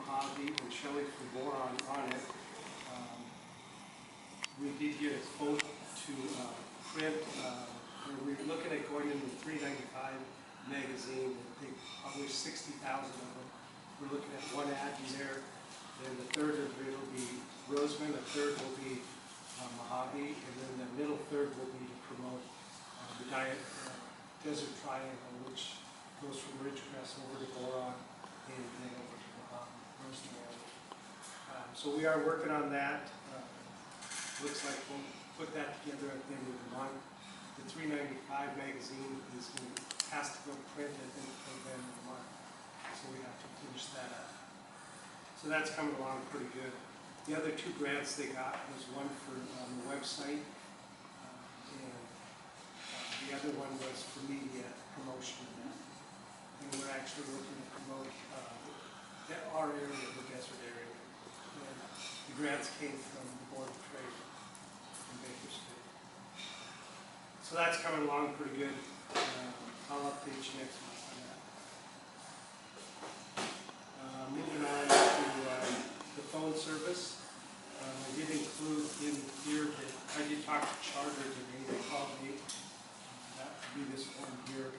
Mojave and Shelley from Boron on it. We did get a quote to print. We're looking at going into the 395 magazine. They publish 60,000 of them. We're looking at one ad in there. Then the third of it will be Rosamond, the third will be Mojave, and then the middle third will be to promote the Desert Triangle, which goes from Ridgecrest over to Boron and then over to rosmaond. So we are working on that. Looks like we'll put that together at the end of the month. The 395 magazine has to go print at the end of the month, so we have to finish that up. So that's coming along pretty good. The other two grants they got was one for the website, and the other one was for media promotion of that. And we're actually looking to promote our area, the desert area. And the grants came from the Board of Trade in Bakersfield. So that's coming along pretty good. I'll update you next month on that. Moving on to the phone service. I did include in here that I did talk to Charter today. They called me. That would be this one here.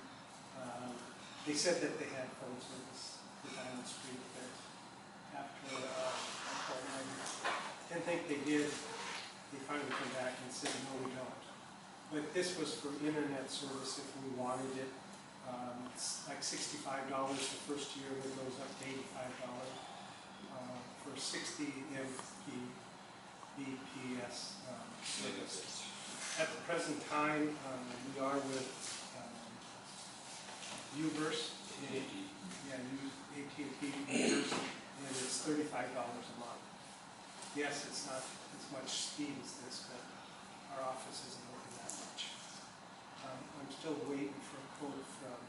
They said that they had phone service for Diamond Street, but after I called them, I didn't think they did. They finally came back and said, no, we don't. But this was for internet service if we wanted it. It's like $65 the first year, and it goes up to $85 for 60 Mbps service. At the present time, we are with Uverse, AT&T Uverse, and it's $35 a month. Yes, it's not as much speed as this, but our office isn't working that much. I'm still waiting for a quote from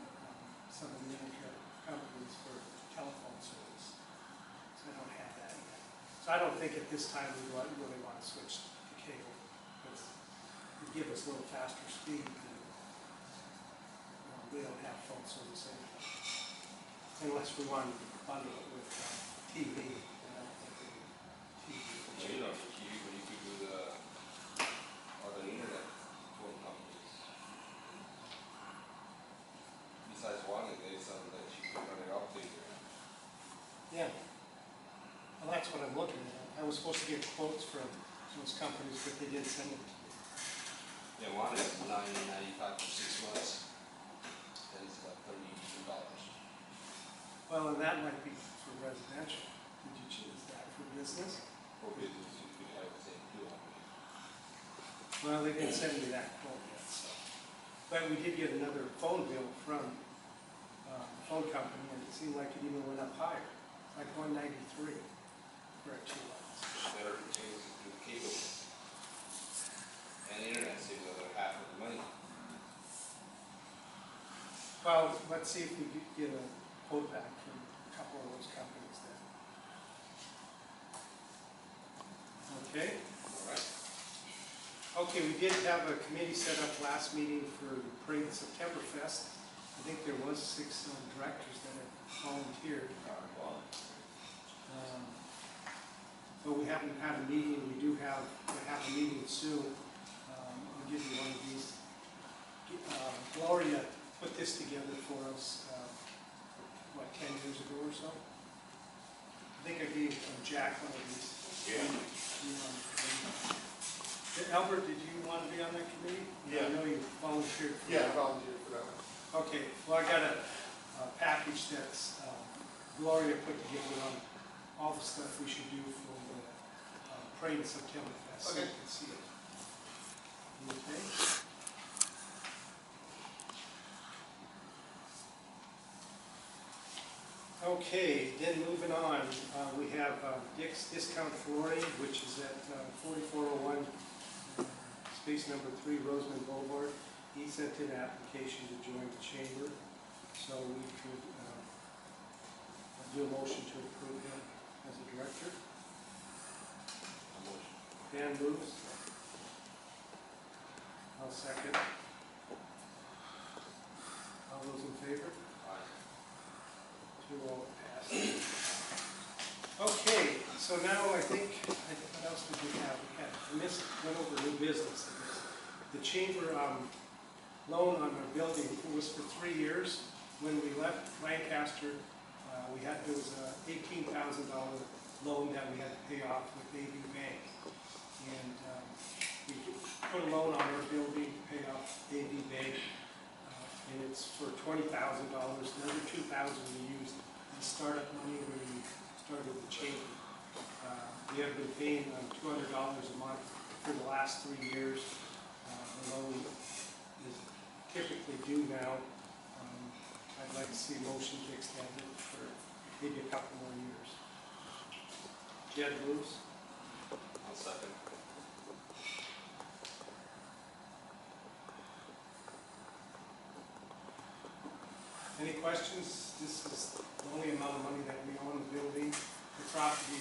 some of the internet companies for telephone service, so I don't have that yet. So I don't think at this time we really want to switch to cable, because it would give us a little faster speed. We don't have phone service anymore, unless we want to bundle it with TV. And I don't think we do TV. You know, for TV, but you could do the other internet phone companies. Besides one, there's something that you can run it up to. Yeah. Well, that's what I'm looking at. I was supposed to get quotes from those companies, but they did send it to me. Yeah, one is $9.95 for 6 months. And it's about $32. Well, and that might be for residential. Did you choose that for business? For business, you could have the same too. Well, they didn't send me that quote yet, so. But we did get another phone bill from the phone company, and it seemed like it even went up higher. Like $193 for 2 months. Better to change it to cable. And internet saves the other half of the money. Well, let's see if we could get a quote back from a couple of those companies then. Okay. All right. Okay, we did have a committee set up last meeting for the Parade of September Fest. I think there was 6 directors that have volunteered. But we haven't had a meeting. We do have a meeting soon. I'll give you one of these. Gloria put this together for us, what, 10 years ago or so? I think I gave Jack one of these. Yeah. Albert, did you want to be on that committee? Yeah. I know you volunteered for Yeah, I that. volunteered for that one. Okay, well, I got a package that's Gloria put together on all the stuff we should do for the Parade of September Fest. So Okay. you can see it. Okay. Okay, then moving on, we have Dick's Discount Flooring, which is at 4401 space number 3 Rosamond Boulevard. He sent in an application to join the chamber, so we could do a motion to approve him as a director. Dan moves. I'll second. All those in favor? Aye. 2 all passed. So now I think, what else did we have? We went over new business. The chamber loan on our building was for 3 years. When we left Lancaster, there was a $18,000 loan that we had to pay off with AB Bank. And we put a loan on our building to pay off AB Bank. And it's for $20,000. Another $2,000 we used as startup money when we started the chamber. We have been paying $200 a month for the last 3 years. The loan is typically due now. I'd like to see a motion to extend it for maybe a couple more years. Judd moves. I'll second. Any questions? This is the only amount of money that we own the building. The property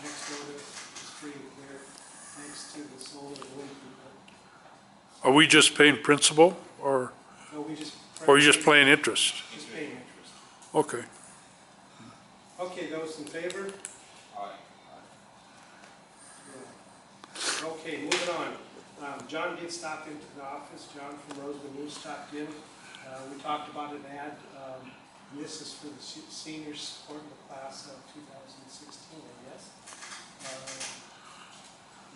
next door to us is free and clear, thanks to the solar and wind people. Are we just paying principal or No, we just. are you just paying interest? Just paying interest. Okay. Okay, those in favor? Aye. Okay, moving on. John did stop into the office. John from Rosamond stopped in. We talked about an ad. This is for the seniors supporting the class of 2016, I guess.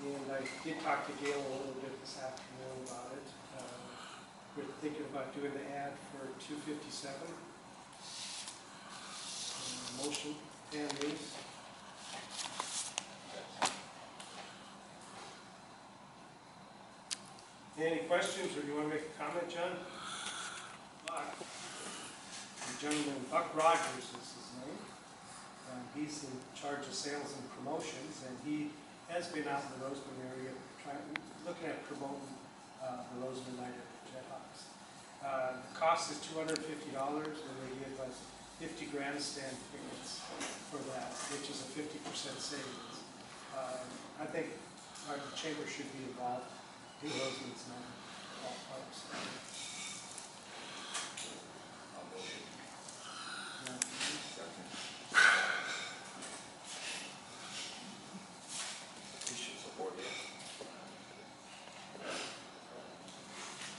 And I did talk to Gail a little bit this afternoon about it. We're thinking about doing the ad for 257. Motion, and lease. Any questions, or do you want to make a comment, John? The gentleman, Buck Rogers is his name. He's in charge of sales and promotions, and he has been out in the Rosamond area looking at promoting the Rosamond Jethawks. The cost is $250, and they give us 50 grandstand tickets for that, which is a 50% savings. I think our chamber should be involved in Rosamond's all parks.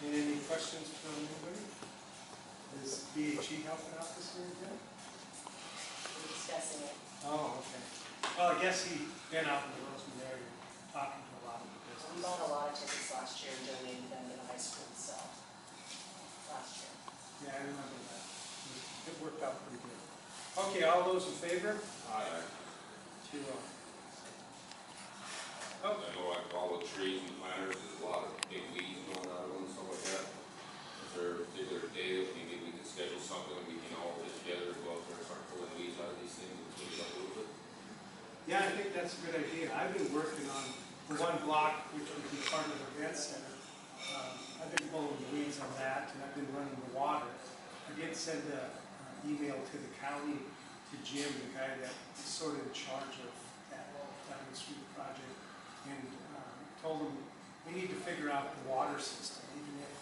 Any questions from anybody? Is BHE helping out this year again? We're discussing it. Oh, okay. Well, I guess he's been out in the Rosamond area talking to a lot of the We business. bought a lot of tickets last year and donated them to the high school itself. Last year. Yeah, I remember that. It worked out pretty good. Okay, all those in favor? Aye. 2-0. I know like all the trees and planters, there's a lot of big weeds going out of them and stuff like that. Is there a particular day that maybe we can schedule something and we can all get together and go out there and start pulling weeds out of these things and clean it up a little bit? Yeah, I think that's a good idea. I've been working on the one block, which would be part of the events center. I've been pulling the weeds on that, and I've been running the water. I did send an email to the county, to Jim, the guy that is sort of in charge of that Diamond Street project, and told him we need to figure out the water system, even if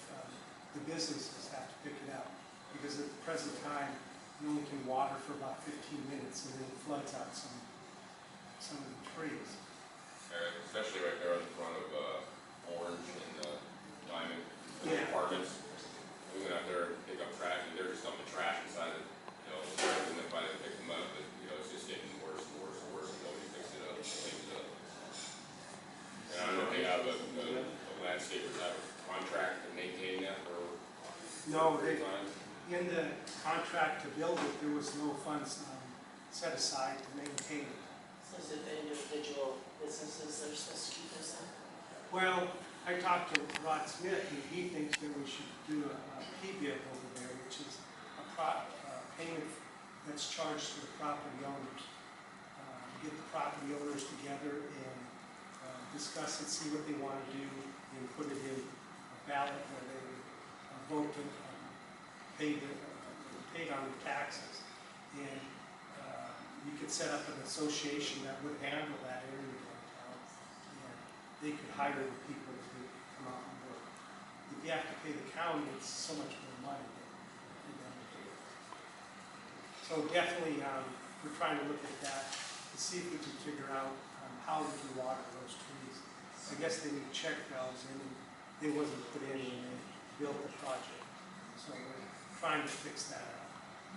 the businesses have to pick it up, because at the present time, you only can water for about 15 minutes, and then it floods out some of the trees. Especially right there in front of Orange and Diamond Yeah. Apartments. We went out there and pick up trash, and they're just dumping trash inside it. You know, we went by and picked them up, but you know, it's just getting worse and worse and worse, and nobody picks it up, cleans it up. And I don't know if they have the landscapers have a contract to maintain that for No, a period of time. in the contract to build it, there was no funds set aside to maintain it. So is it the individual businesses that are supposed to keep those in? Well, I talked to Rod Smith, and he thinks that we should do a PBIP over there, which is a payment that's charged to the property owners. Get the property owners together and discuss it, see what they want to do, and put it in a ballot where they vote to pay on the taxes. And you could set up an association that would handle that area downtown. And they could hire the people to come out and work. If you have to pay the county, it's so much more money than them to do it. So definitely, we're trying to look at that to see if we can figure out how we can water those trees. I guess they need check valves in, and they wasn't put in when they built the project. So we're trying to fix that out.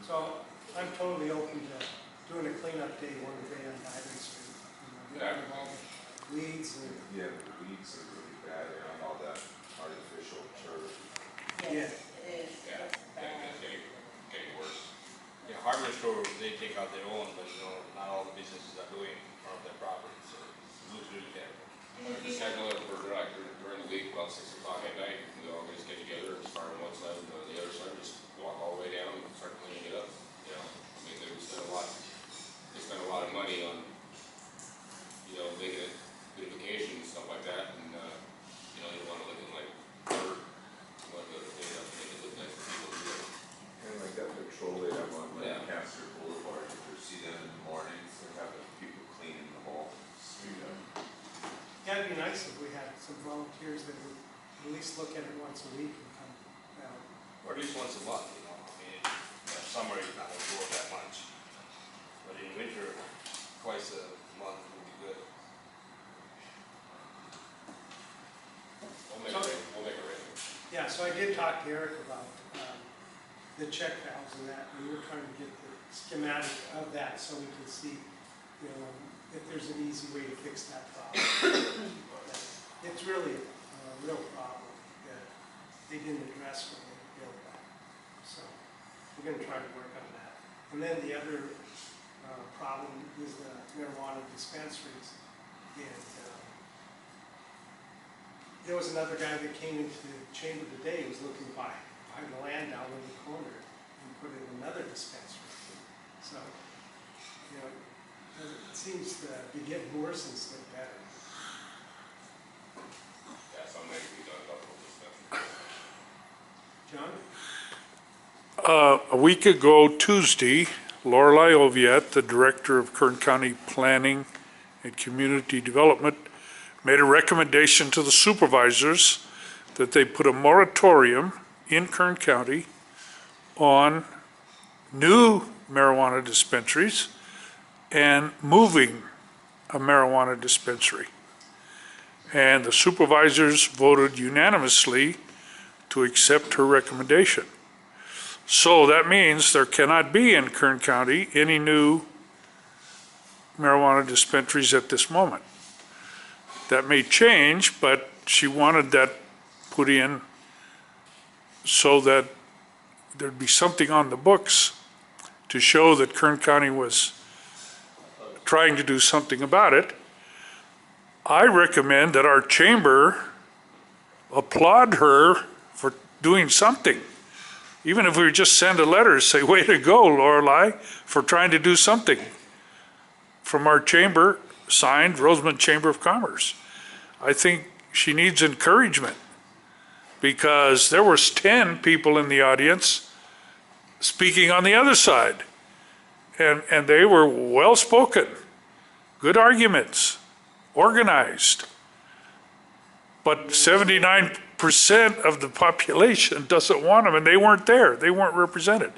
So I'm totally open to doing a cleanup day one day on Diamond Street. You know, get rid of all the weeds and, Yeah, the weeds are really bad around all that artificial turf. Yes, it is. Yeah, It's bad. and it's getting worse. Yeah, hardware store, they take out their own, but you know, not all the businesses are doing in front of their property, so it looks really terrible. And if Just you- had another for like during the week, about 6 o'clock at night, we all just get together and start on one side and on the other side, just walk all the way down and start cleaning it up. You know, I mean, they spend a lot of money on, you know, making it beautification and stuff like that, and, you know, you don't want to look at like dirt. You want to clean it up, make it look nice for people to do it. And like that patrol they have on Yeah. Lancaster Boulevard, if you see them in the mornings, they're having people cleaning the whole street up. yeah, it'd be nice if we had some volunteers that would at least look at it once a week and come down. Or at least once a month, you know, I mean, summer is not gonna work that much. But in winter, twice a month would be good. We'll make a ring. Yeah, so I did talk to Eric about the check valves and that, and we're trying to get the schematic of that so we can see, you know, if there's an easy way to fix that problem. It's really a real problem that they didn't address when they built that. So we're gonna try to work on that. And then the other problem is the marijuana dispensaries. And there was another guy that came into the chamber today, he was looking to buy the land down in the corner and put in another dispensary. So, you know, it seems to be getting worse instead of better. Yeah, some may be done up with this stuff. John? A week ago Tuesday, Lorelei Oviatt, the Director of Kern County Planning and Community Development, made a recommendation to the supervisors that they put a moratorium in Kern County on new marijuana dispensaries and moving a marijuana dispensary. And the supervisors voted unanimously to accept her recommendation. So that means there cannot be in Kern County any new marijuana dispensaries at this moment. That may change, but she wanted that put in so that there'd be something on the books to show that Kern County was trying to do something about it. I recommend that our chamber applaud her for doing something. Even if we just send a letter, say, way to go, Lorelei, for trying to do something. From our chamber, signed Rosamond Chamber of Commerce. I think she needs encouragement because there was 10 people in the audience speaking on the other side. And they were well-spoken, good arguments, organized. But 79% of the population doesn't want them, and they weren't there. They weren't represented.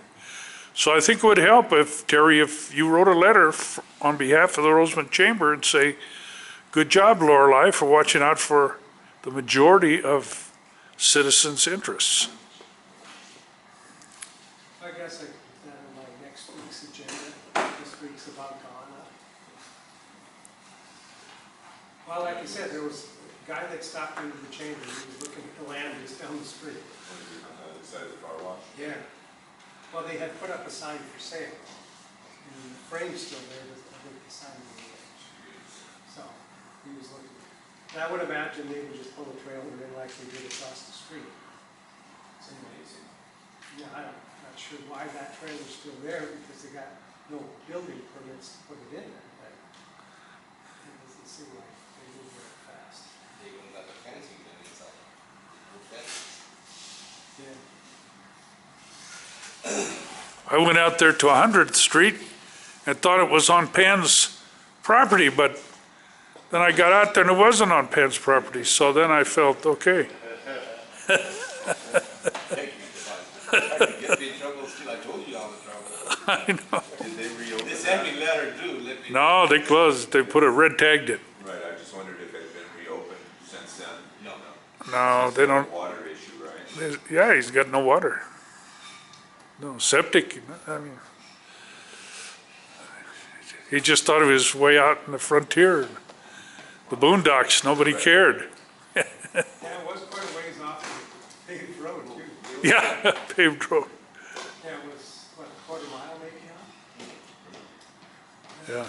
So I think it would help if, Terry, if you wrote a letter on behalf of the Rosamond Chamber and say, good job, Lorelei, for watching out for the majority of citizens' interests. I guess I could put that on my next week's agenda. This week's about Ghana. Well, like I said, there was a guy that stopped into the chamber. He was looking at the land just down the street. On the other side of the car wash. Yeah. Well, they had put up a sign for sale. And the frame's still there, but I think the sign was so he was looking. And I would imagine they would just pull a trailer in like they did across the street. It's amazing. Yeah, I'm not sure why that trailer's still there, because they got no building permits to put it in there, but it doesn't seem like they move very fast. They even got the fencing done inside. No fence. Yeah. I went out there to 100th Street and thought it was on Penn's property, but then I got out there and it wasn't on Penn's property, so then I felt, okay. Thank you, Devon. I could get me in trouble still, I told you all the trouble. I know. Did they reopen They that? sent me letter due, let me. No, they closed, they put a red tagged it. Right, I just wondered if it had been reopened since then. No. No, they don't, Water issue, right? yeah, he's got no water. No septic, I mean. He just thought of his way out in the frontier, the boondocks, nobody cared. Yeah, it was quite a ways off the paved road too. Yeah, paved road, Yeah, it was, what, a quarter mile maybe, huh? yeah.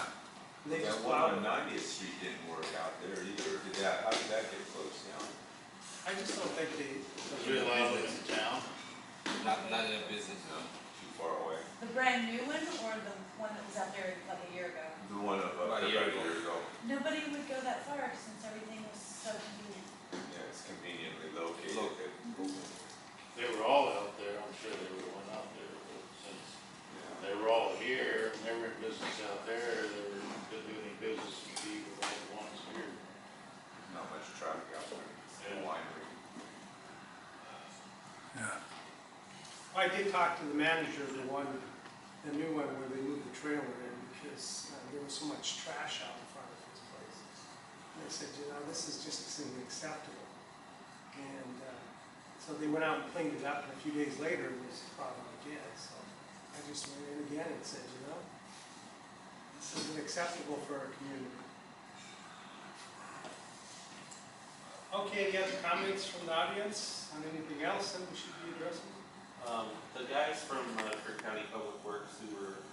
And they That just one plowed. on 90th Street didn't work out there either. How did that get closed down? I just don't think they. Real business in town? Not in a business, no. Too far away. The brand new one or the one that was out there like a year ago? The one up About a there year about a ago. year ago. Nobody would go that far since everything was so convenient. Yeah, it's conveniently located. They were all out there, I'm sure they would have went out there, but since they were all here, and they were in business out there, they were, couldn't do any business with people like the ones here. Not much traffic out there. It's a Yeah. winery. I did talk to the manager of the new one where they moved the trailer in because there was so much trash out in front of his place. And I said, you know, this is just unacceptable. And so they went out and cleaned it up, and a few days later it was a problem again. So I just went in again and said, you know, this isn't acceptable for our community. Okay, any other comments from the audience on anything else that we should be addressing? The guys from Kern County Public Works who were,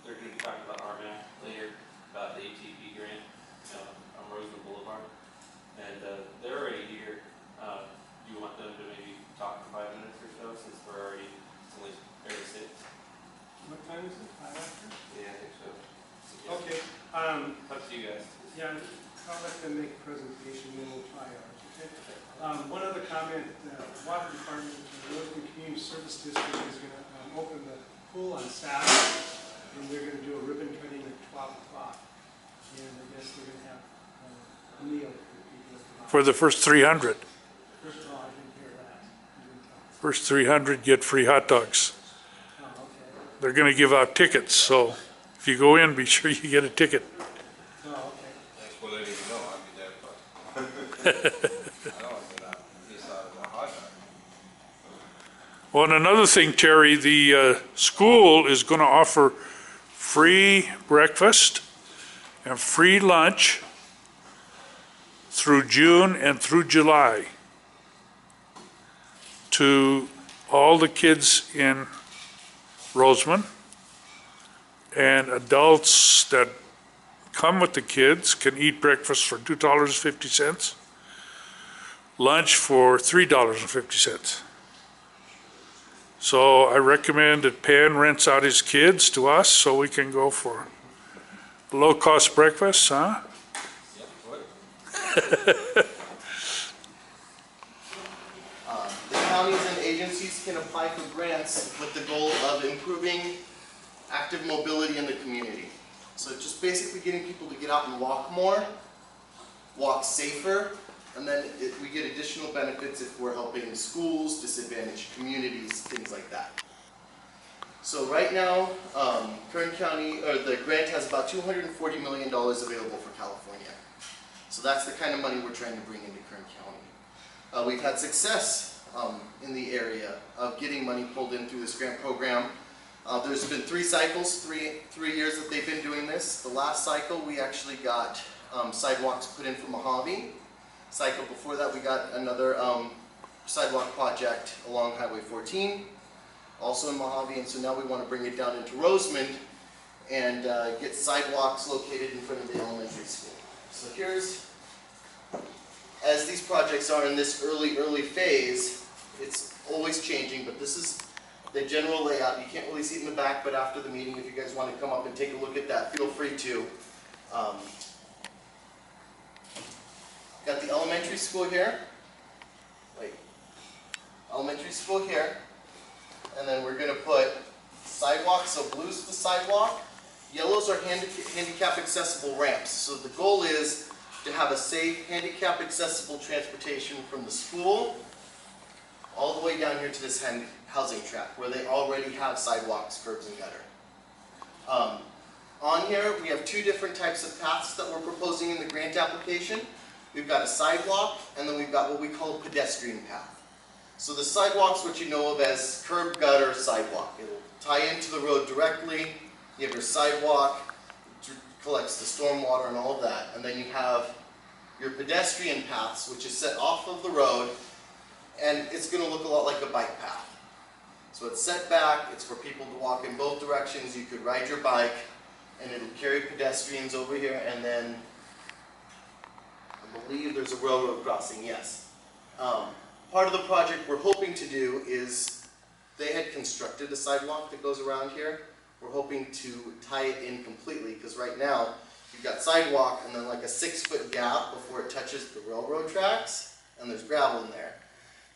they're going to be talking about RMAC later, about the ATP grant on Rosamond Boulevard. And they're already here. Do you want them to maybe talk for 5 minutes or so, since we're already, it's only 36? What time is it? 5 after? Yeah, I think so. Okay, Up to you guys. yeah, I'll let them make a presentation, then we'll try ours, okay? One other comment, Water Department, the Rosamond Community Service District is gonna open the pool on Saturday, and they're gonna do a ribbon cutting at 12 o'clock. And I guess they're gonna have a meal for the people at the house. For the first 300. First of all, I didn't hear that. You didn't tell me. First 300 get free hot dogs. Oh, okay. They're gonna give out tickets, so if you go in, be sure you get a ticket. Oh, okay. Thanks for letting me know, I'll be there, but. I don't want to miss out on the hot dog. Well, and another thing, Terry, the school is gonna offer free breakfast and free lunch through June and through July to all the kids in Rosamond, and adults that come with the kids can eat breakfast for $2.50, lunch for $3.50. So I recommend that Pan rents out his kids to us so we can go for low-cost breakfast, huh? Yeah, what? The counties and agencies can apply for grants with the goal of improving active mobility in the community. So just basically getting people to get out and walk more, walk safer, and then we get additional benefits if we're helping schools, disadvantaged communities, things like that. So right now, Kern County, or the grant has about $240 million available for California. So that's the kind of money we're trying to bring into Kern County. We've had success in the area of getting money pulled in through this grant program. There's been 3 cycles, three years that they've been doing this. The last cycle, we actually got sidewalks put in for Mojave. Cycle before that, we got another sidewalk project along Highway 14, also in Mojave, and so now we want to bring it down into Rosamond and get sidewalks located in front of the elementary school. So here's, as these projects are in this early phase, it's always changing, but this is the general layout. You can't really see it in the back, but after the meeting, if you guys want to come up and take a look at that, feel free to. Got the elementary school here. Wait. Elementary school here. And then we're going to put sidewalks. So blue's the sidewalk. Yellows are handicap accessible ramps. So the goal is to have a safe handicap accessible transportation from the school all the way down here to this housing tract where they already have sidewalks, curbs, and gutter. On here, we have two different types of paths that we're proposing in the grant application. We've got a sidewalk, and then we've got what we call a pedestrian path. So the sidewalk's what you know of as curb gutter sidewalk. It'll tie into the road directly. You have your sidewalk, which collects the stormwater and all of that. And then you have your pedestrian paths, which is set off of the road, and it's going to look a lot like a bike path. So it's set back, it's for people to walk in both directions. You could ride your bike, and it'll carry pedestrians over here, and then I believe there's a railroad crossing, yes. Part of the project we're hoping to do is, they had constructed a sidewalk that goes around here. We're hoping to tie it in completely, because right now, you've got sidewalk and then like a 6-foot gap before it touches the railroad tracks, and there's gravel in there.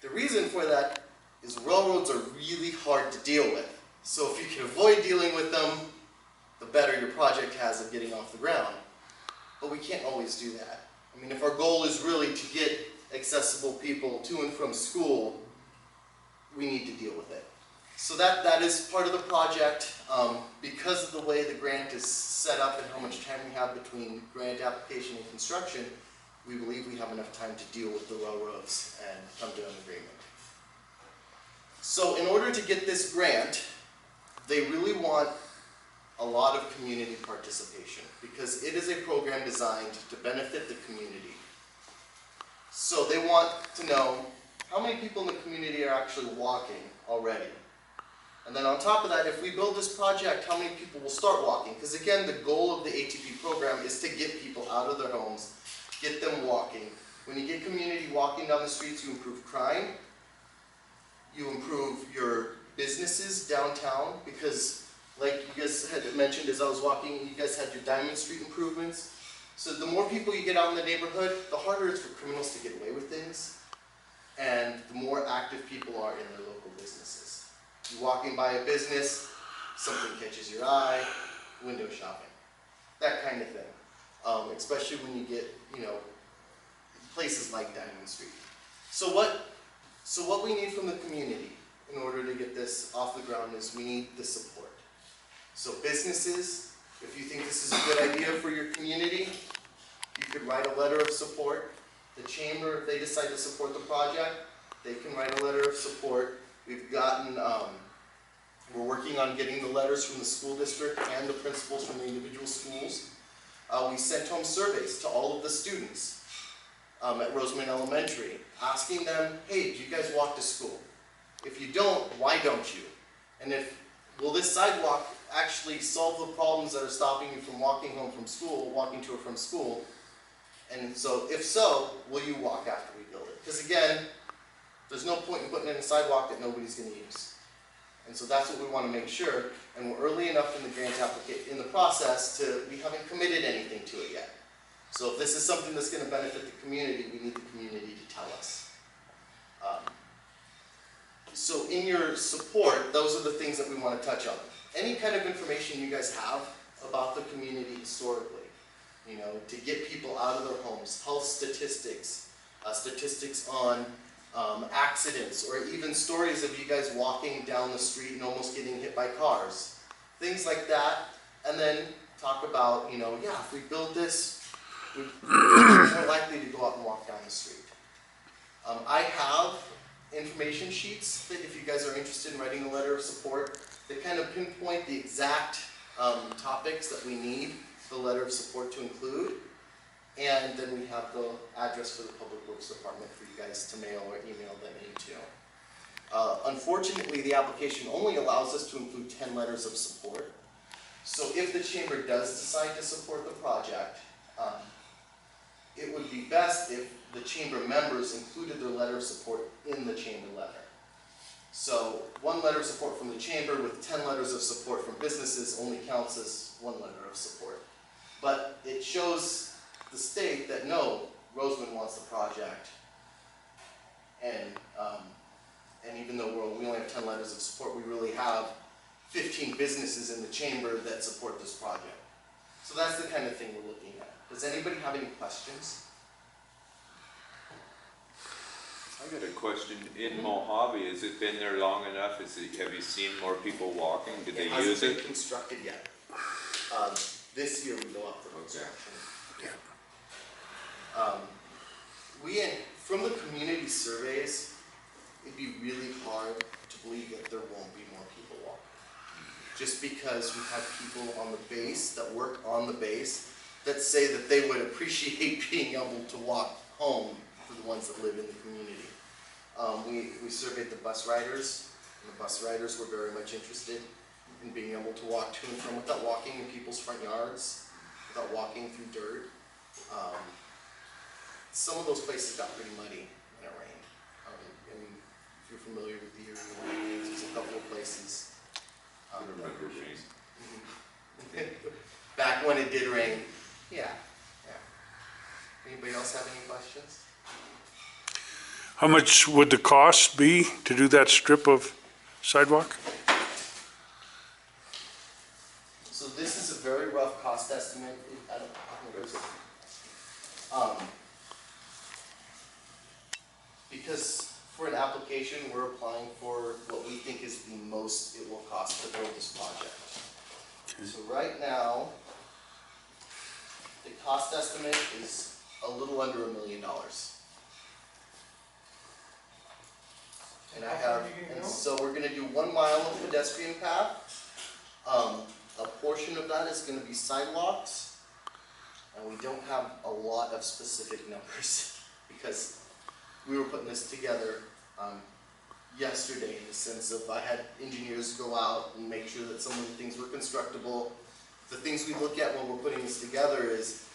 The reason for that is railroads are really hard to deal with. So if you can avoid dealing with them, the better your project has of getting off the ground. But we can't always do that. I mean, if our goal is really to get accessible people to and from school, we need to deal with it. So that is part of the project. Because of the way the grant is set up and how much time we have between grant application and construction, we believe we have enough time to deal with the railroads and come to an agreement. So in order to get this grant, they really want a lot of community participation because it is a program designed to benefit the community. So they want to know how many people in the community are actually walking already. And then on top of that, if we build this project, how many people will start walking? Because again, the goal of the ATP program is to get people out of their homes, get them walking. When you get community walking down the streets, you improve crime, you improve your businesses downtown, because like you guys had mentioned as I was walking, you guys had your Diamond Street improvements. So the more people you get out in the neighborhood, the harder it is for criminals to get away with things, and the more active people are in their local businesses. You're walking by a business, something catches your eye, window shopping, that kind of thing. Especially when you get, places like Diamond Street. So what we need from the community in order to get this off the ground is we need the support. So businesses, if you think this is a good idea for your community, you could write a letter of support. The chamber, if they decide to support the project, they can write a letter of support. We've gotten, we're working on getting the letters from the school district and the principals from the individual schools. We sent home surveys to all of the students at Rosamond Elementary, asking them, hey, do you guys walk to school? If you don't, why don't you? And will this sidewalk actually solve the problems that are stopping you from walking home from school, walking to or from school? And so, if so, will you walk after we build it? Because again, there's no point in putting in a sidewalk that nobody's going to use. And so that's what we want to make sure, and we're early enough in the grant application, in the process, to we haven't committed anything to it yet. So if this is something that's going to benefit the community, we need the community to tell us. So in your support, those are the things that we want to touch on. Any kind of information you guys have about the community historically, to get people out of their homes, health statistics, statistics on accidents, or even stories of you guys walking down the street and almost getting hit by cars. Things like that, and then talk about, if we build this, we're more likely to go out and walk down the street. I have information sheets that if you guys are interested in writing a letter of support, they kind of pinpoint the exact topics that we need the letter of support to include. And then we have the address for the Public Works Department for you guys to mail or email them into. Unfortunately, the application only allows us to include 10 letters of support. So if the chamber does decide to support the project, it would be best if the chamber members included their letter of support in the chamber letter. So one letter of support from the chamber with 10 letters of support from businesses only counts as one letter of support. But it shows the state that no, Rosamond wants the project. And even though we only have 10 letters of support, we really have 15 businesses in the chamber that support this project. So that's the kind of thing we're looking at. Does anybody have any questions? I got a question. In Mojave, has it been there long enough? Have you seen more people walking? Did they use It hasn't it? been constructed yet. This year we go out for construction. Okay. From the community surveys, it'd be really hard to believe that there won't be more people walking. Just because we have people on the base, that work on the base, that say that they would appreciate being able to walk home for the ones that live in the community. We surveyed the bus riders, and the bus riders were very much interested in being able to walk to and from without walking in people's front yards, without walking through dirt. Some of those places got pretty muddy when it rained. I mean, if you're familiar with the area, there's a couple of places. Back when it did rain, yeah. Anybody else have any questions? How much would the cost be to do that strip of sidewalk? So this is a very rough cost estimate. Because for an application, we're applying for what we think is the most it will cost to build this project. Okay. So right now, the cost estimate is a little under $1 million. And so we're gonna do 1 mile of pedestrian path. A portion of that is gonna be sidewalks. And we don't have a lot of specific numbers because we were putting this together yesterday in the sense of I had engineers go out and make sure that some of the things were constructible. The things we look at when we're putting this together is,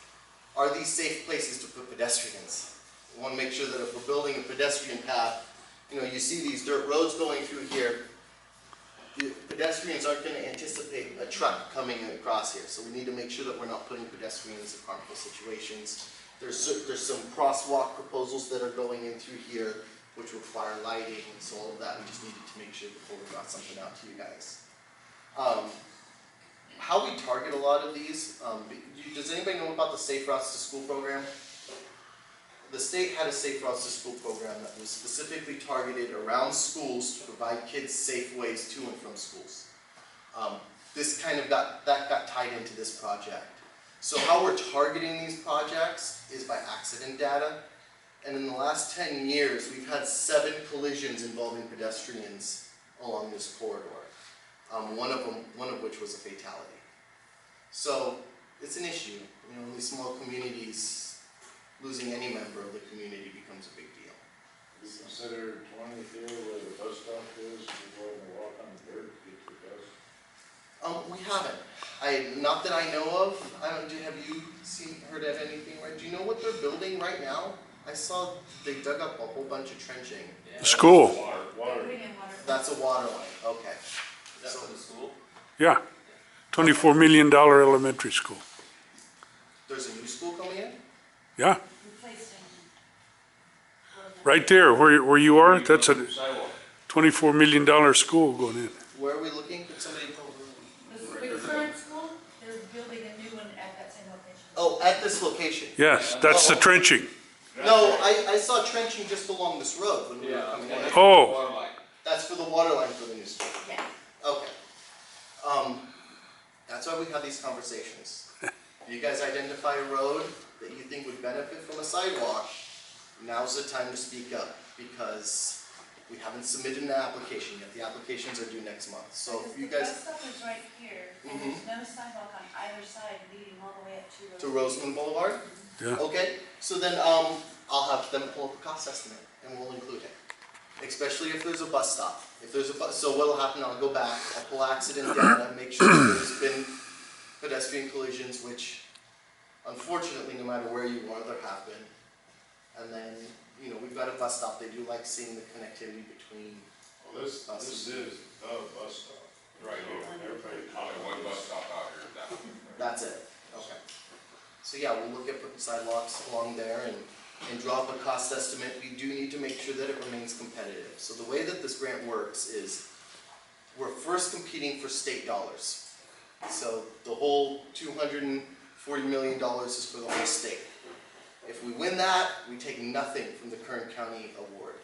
are these safe places to put pedestrians? We want to make sure that if we're building a pedestrian path, you know, you see these dirt roads going through here, the pedestrians aren't going to anticipate a truck coming across here. So we need to make sure that we're not putting pedestrians in harmful situations. There's some crosswalk proposals that are going in through here, which require lighting, and so all of that we just needed to make sure before we got something out to you guys. How we target a lot of these, does anybody know about the Safe Routes to School program? The state had a Safe Routes to School program that was specifically targeted around schools to provide kids safe ways to and from schools. This kind of got tied into this project. So how we're targeting these projects is by accident data. And in the last 10 years, we've had 7 collisions involving pedestrians along this corridor. One of which was a fatality. So it's an issue. You know, in these small communities, losing any member of the community becomes a big deal. You consider 20 here where the bus stop is, before they walk on the dirt to get to the bus? We haven't. Not that I know of. Have you heard of anything? Right? Do you know what they're building right now? I saw they dug up a whole bunch of trenching. The school, Water. Bring in water. That's a water line. Okay. Is that for the school? yeah. $24 million elementary school. There's a new school coming in? Yeah, Replacing. right there where you are, that's a Sidewalk. $24 million school going in. Where are we looking? Could somebody The current school, they're building a new one at that same location. Oh, at this location? Yes, that's the trenching. No, I saw trenching just along this road when we were coming in. Oh, Water line. That's for the water line for the new school. Yeah. Okay. That's why we have these conversations. If you guys identify a road that you think would benefit from a sidewalk, now's the time to speak up because we haven't submitted an application yet. The applications are due next month. So if you The guys, bus stop is right here, and there's no sidewalk on either side leading all the way up to Rosamond Boulevard? yeah. Okay, so then I'll have them pull up a cost estimate and we'll include it. Especially if there's a bus stop. If there's a bus, so what'll happen, I'll go back, I'll pull accident data, make sure that there's been pedestrian collisions, which unfortunately, no matter where you are, there have been. And then, you know, we've got a bus stop, they do like seeing the connectivity between. Well, this is the bus stop. Right here. Everybody. Only one bus stop out here, that one. That's it, okay. So yeah, we'll look at putting sidewalks along there and draw up a cost estimate. We do need to make sure that it remains competitive. So the way that this grant works is we're first competing for state dollars. So the whole $240 million is for the whole state. If we win that, we take nothing from the Kern County award.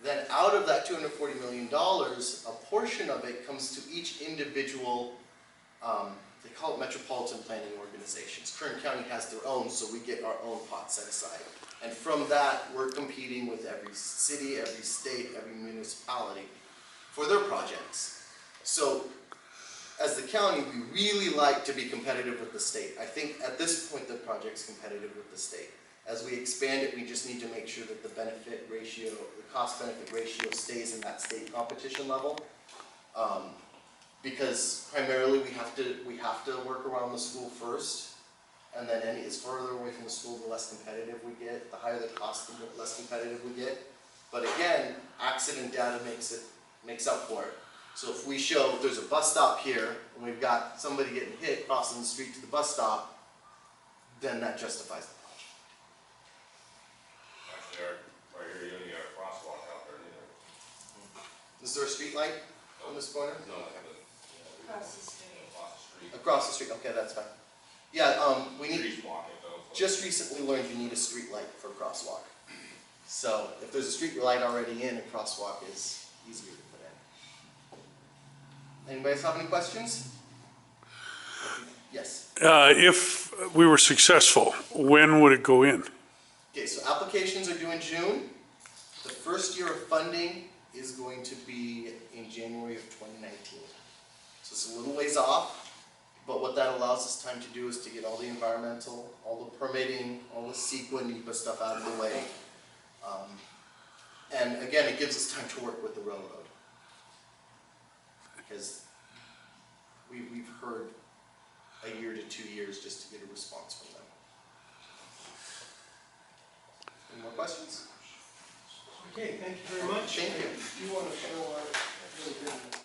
Then out of that $240 million, a portion of it comes to each individual they call it metropolitan planning organizations. Kern County has their own, so we get our own pot set aside. And from that, we're competing with every city, every state, every municipality for their projects. So as the county, we really like to be competitive with the state. I think at this point, the project's competitive with the state. As we expand it, we just need to make sure that the benefit ratio, the cost-benefit ratio stays in that state competition level. Because primarily we have to work around the school first, and then as further away from the school, the less competitive we get. The higher the cost, the less competitive we get. But again, accident data makes up for it. So if we show there's a bus stop here, and we've got somebody getting hit crossing the street to the bus stop, then that justifies the project. Actually, right here, you only got a crosswalk out there, Is there a street light on this corner? No, Across the street. across the street. Across the street, okay, that's fine. Yeah, we need, Trees block it though. so- just recently learned you need a street light for a crosswalk. So if there's a street light already in, a crosswalk is easier to put in. Anybody else have any questions? Yes. If we were successful, when would it go in? Okay, so applications are due in June. The first year of funding is going to be in January of 2019. So it's a little ways off, but what that allows us time to do is to get all the environmental, all the permitting, all the CEQA and NEPA stuff out of the way. And again, it gives us time to work with the railroad. Because we've heard a year to 2 years just to get a response from them. Any more questions? Okay, thank you very much. Thank you. You want to show our really good